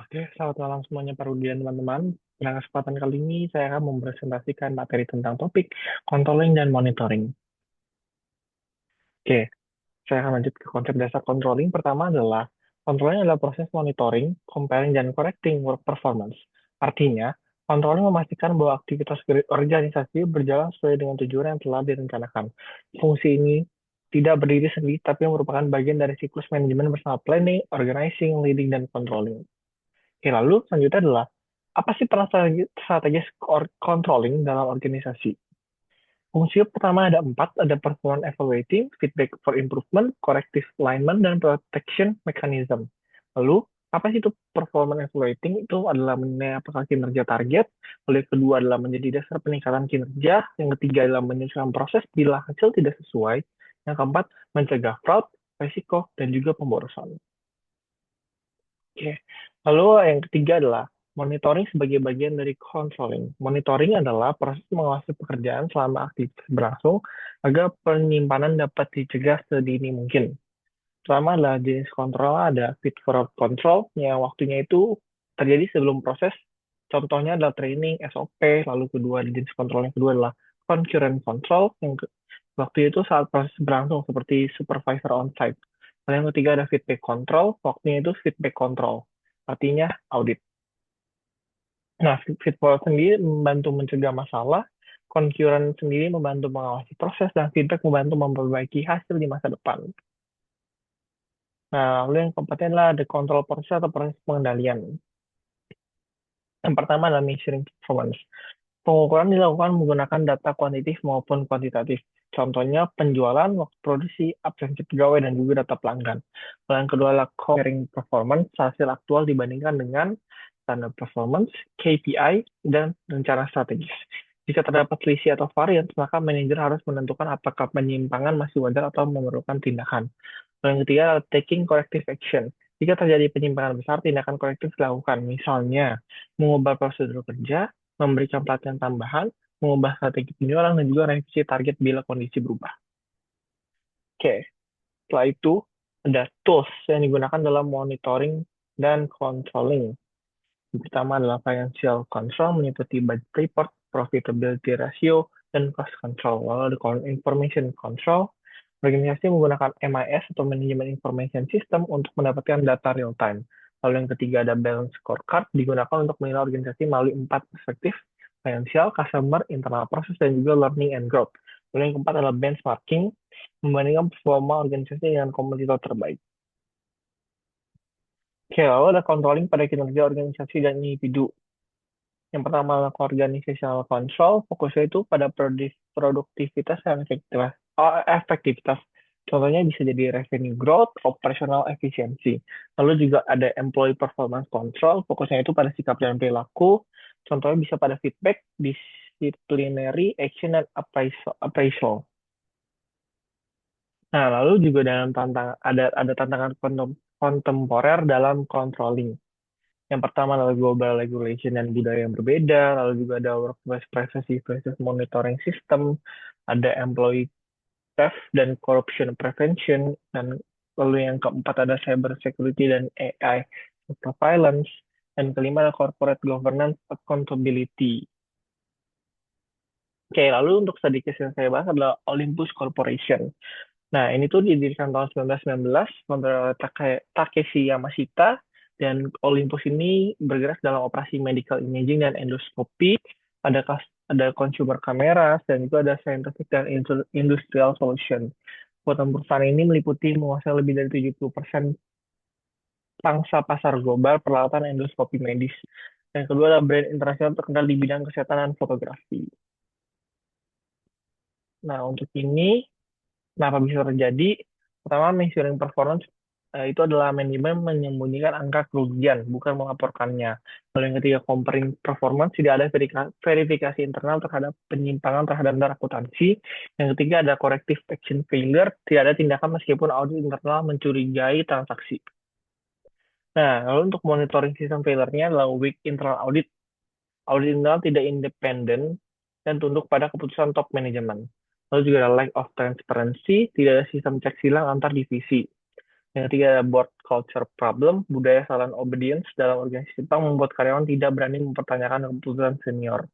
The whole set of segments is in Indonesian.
Oke, selamat malam semuanya Pak Rudi dan teman-teman. Pada kesempatan kali ini saya akan mempresentasikan materi tentang topik controlling dan monitoring. Oke, saya akan lanjut ke konsep dasar controlling. Pertama adalah controlling adalah proses monitoring, comparing, dan correcting work performance. Artinya, controlling memastikan bahwa aktivitas organisasi berjalan sesuai dengan tujuan yang telah direncanakan. Fungsi ini tidak berdiri sendiri, tapi merupakan bagian dari siklus manajemen bersama planning, organizing, leading, dan controlling. Oke, lalu selanjutnya adalah apa sih peran strategis controlling dalam organisasi? Fungsi pertama ada empat, ada performance evaluating, feedback for improvement, corrective alignment, dan protection mechanism. Lalu, apa sih itu performance evaluating? Itu adalah menilai apakah kinerja target. Lalu yang kedua adalah menjadi dasar peningkatan kinerja. Yang ketiga adalah menyesuaikan proses bila hasil tidak sesuai. Yang keempat, mencegah fraud, risiko, dan juga pemborosan. Oke. Lalu yang ketiga adalah monitoring sebagai bagian dari controlling. Monitoring adalah proses mengawasi pekerjaan selama aktivitas berlangsung agar penyimpanan dapat dicegah sedini mungkin. Pertama adalah jenis kontrol, ada fit for control yang waktunya itu terjadi sebelum proses. Contohnya adalah training, SOP, lalu kedua jenis kontrol yang kedua adalah concurrent control yang waktu itu saat proses berlangsung seperti supervisor on site. Lalu yang ketiga ada feedback control, waktunya itu feedback control, artinya audit. Nah, feedback sendiri membantu mencegah masalah, concurrent sendiri membantu mengawasi proses, dan feedback membantu memperbaiki hasil di masa depan. Nah, lalu yang keempatnya adalah the control proses atau proses pengendalian. Yang pertama adalah measuring performance. Pengukuran dilakukan menggunakan data kuantitatif maupun kuantitatif. Contohnya penjualan, waktu produksi, absensi pegawai, dan juga data pelanggan. Lalu yang kedua adalah comparing performance, hasil aktual dibandingkan dengan standar performance, KPI, dan rencana strategis. Jika terdapat selisih atau varian, maka manajer harus menentukan apakah penyimpangan masih wajar atau memerlukan tindakan. Lalu yang ketiga adalah taking corrective action. Jika terjadi penyimpangan besar, tindakan korektif dilakukan. Misalnya, mengubah prosedur kerja, memberikan pelatihan tambahan, mengubah strategi penjualan, dan juga revisi target bila kondisi berubah. Oke, setelah itu ada tools yang digunakan dalam monitoring dan controlling. Yang pertama adalah financial control, meliputi budget report, profitability ratio, dan cost control. Lalu ada information control, organisasi menggunakan MIS atau Management Information System untuk mendapatkan data real time. Lalu yang ketiga ada balance scorecard, digunakan untuk menilai organisasi melalui empat perspektif, financial, customer, internal process, dan juga learning and growth. Lalu yang keempat adalah benchmarking, membandingkan performa organisasi dengan kompetitor terbaik. Oke, lalu ada controlling pada kinerja organisasi dan individu. Yang pertama adalah organizational control, fokusnya itu pada produktivitas dan efektivitas. Contohnya bisa jadi revenue growth, operational efficiency. Lalu juga ada employee performance control, fokusnya itu pada sikap dan perilaku. Contohnya bisa pada feedback, disciplinary action, dan appraisal. Nah, lalu juga dalam ada tantangan kontemporer dalam controlling. Yang pertama adalah global regulation dan budaya yang berbeda, lalu juga ada workplace privacy versus monitoring system, ada employee theft dan corruption prevention, dan lalu yang keempat ada cyber security dan AI surveillance, dan kelima ada corporate governance accountability. Oke, lalu untuk sedikit yang saya bahas adalah Olympus Corporation. Nah, ini tuh didirikan tahun 1919 oleh Takeshi Yamashita, dan Olympus ini bergerak dalam operasi medical imaging dan endoskopi, ada consumer cameras, dan juga ada scientific dan industrial solution. Kekuatan perusahaan ini meliputi menguasai lebih dari 70% pangsa pasar global peralatan endoskopi medis. Yang kedua adalah brand internasional terkenal di bidang kesehatan dan fotografi. Nah, untuk ini, kenapa bisa terjadi? Pertama, measuring performance itu adalah manajemen menyembunyikan angka kerugian, bukan melaporkannya. Lalu yang ketiga, comparing performance, tidak ada verifikasi internal terhadap penyimpangan terhadap akuntansi. Yang ketiga, ada corrective action failure, tidak ada tindakan meskipun audit internal mencurigai transaksi. Nah, lalu untuk monitoring sistem failure-nya adalah weak internal audit. Audit internal tidak independen dan tunduk pada keputusan top manajemen. Lalu juga ada lack of transparency, tidak ada sistem cek silang antar divisi. Yang ketiga ada board culture problem, budaya silent obedience dalam organisasi Jepang membuat karyawan tidak berani mempertanyakan keputusan senior.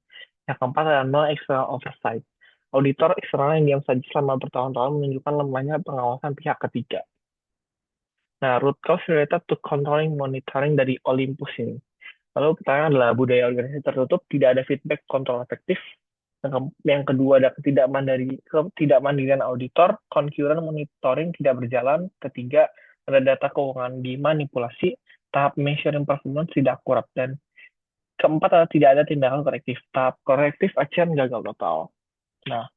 Yang keempat adalah no external oversight. Auditor eksternal yang diam saja selama bertahun-tahun menunjukkan lemahnya pengawasan pihak ketiga. Nah, root cause related to controlling monitoring dari Olympus ini. Lalu pertanyaan adalah budaya organisasi tertutup, tidak ada feedback kontrol efektif. Yang kedua ada ketidakmandirian auditor, concurrent monitoring tidak berjalan. Ketiga, ada data keuangan dimanipulasi, tahap measuring performance tidak akurat. Dan keempat adalah tidak ada tindakan korektif. Tahap korektif action gagal total. Nah,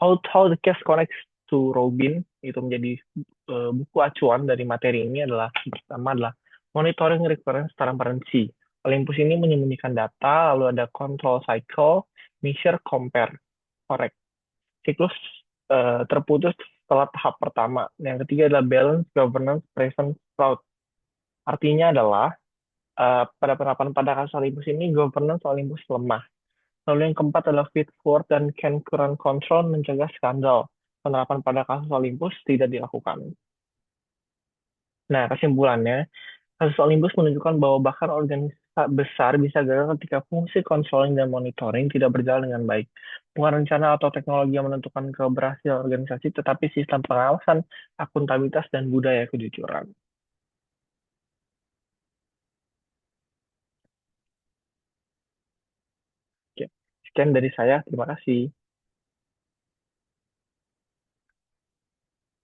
how the case connects to Robin itu menjadi buku acuan dari materi ini adalah pertama adalah monitoring recurrence transparency. Olympus ini menyembunyikan data, lalu ada control cycle, measure, compare, correct. Siklus terputus setelah tahap pertama. Yang ketiga adalah balance, governance, presence, fraud. Artinya adalah pada penerapan pada kasus Olympus ini governance Olympus lemah. Lalu yang keempat adalah feed forward dan concurrent control mencegah skandal. Penerapan pada kasus Olympus tidak dilakukan. Nah, kesimpulannya, kasus Olympus menunjukkan bahwa bahkan organisasi besar bisa gagal ketika fungsi controlling dan monitoring tidak berjalan dengan baik. Bukan rencana atau teknologi yang menentukan keberhasilan organisasi, tetapi sistem pengawasan, akuntabilitas, dan budaya kejujuran. Oke. Sekian dari saya, terima kasih.